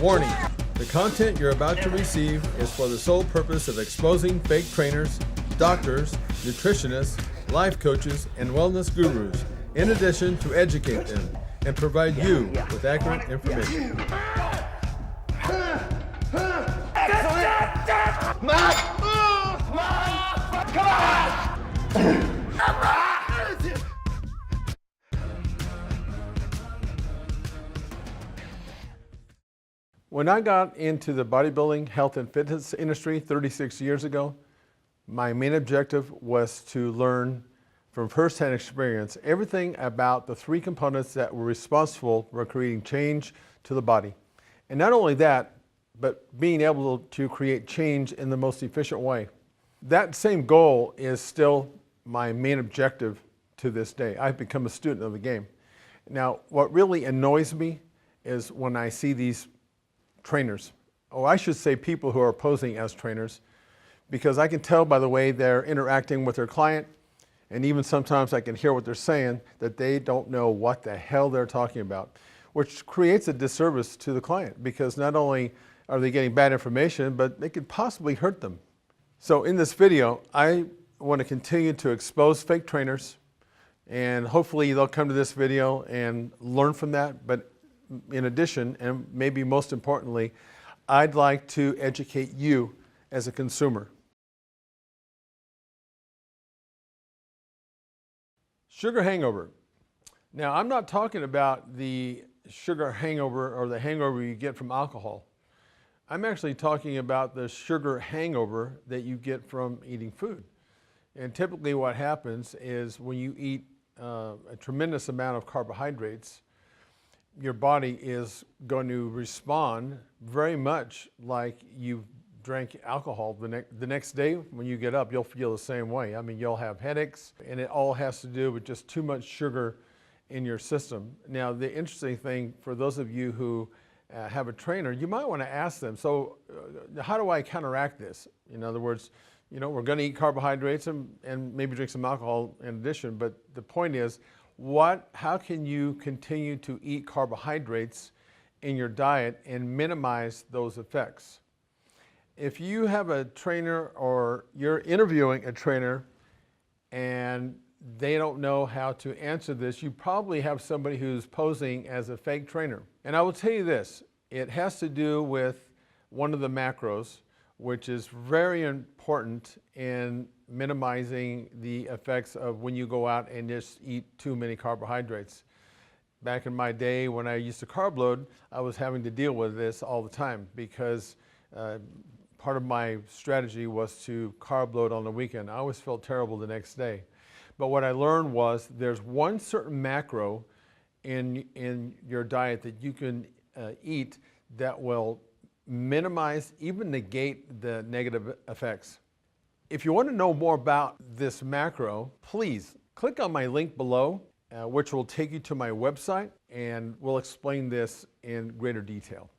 Warning: the content you're about to receive is for the sole purpose of exposing fake trainers, doctors, nutritionists, life coaches, and wellness gurus, in addition to educate them and provide you with accurate information. When I got into the bodybuilding, health, and fitness industry 36 years ago, my main objective was to learn from firsthand experience everything about the three components that were responsible for creating change to the body. And not only that, but being able to create change in the most efficient way. That same goal is still my main objective to this day. I've become a student of the game. Now, what really annoys me is when I see these trainers, or I should say people who are posing as trainers, because I can tell by the way they're interacting with their client, and even sometimes I can hear what they're saying, that they don't know what the hell they're talking about, which creates a disservice to the client, because not only are they getting bad information, but they could possibly hurt them. So in this video, I want to continue to expose fake trainers, and hopefully they'll come to this video and learn from that. But in addition, and maybe most importantly, I'd like to educate you as a consumer. Sugar hangover. Now, I'm not talking about the sugar hangover or the hangover you get from alcohol. I'm actually talking about the sugar hangover that you get from eating food. And typically what happens is when you eat a tremendous amount of carbohydrates, your body is going to respond very much like you drank alcohol. The next day when you get up, you'll feel the same way. I mean, you'll have headaches, and it all has to do with just too much sugar in your system. Now, the interesting thing for those of you who have a trainer, you might want to ask them, so how do I counteract this? In other words, you know, we're going to eat carbohydrates and maybe drink some alcohol in addition, but the point is, how can you continue to eat carbohydrates in your diet and minimize those effects? If you have a trainer or you're interviewing a trainer and they don't know how to answer this, you probably have somebody who's posing as a fake trainer. And I will tell you this, it has to do with one of the macros, which is very important in minimizing the effects of when you go out and just eat too many carbohydrates. Back in my day when I used to carb load, I was having to deal with this all the time because part of my strategy was to carb load on the weekend. I always felt terrible the next day. But what I learned was there's one certain macro in your diet that you can eat that will minimize, even negate the negative effects. If you want to know more about this macro, please click on my link below, which will take you to my website, and we'll explain this in greater detail.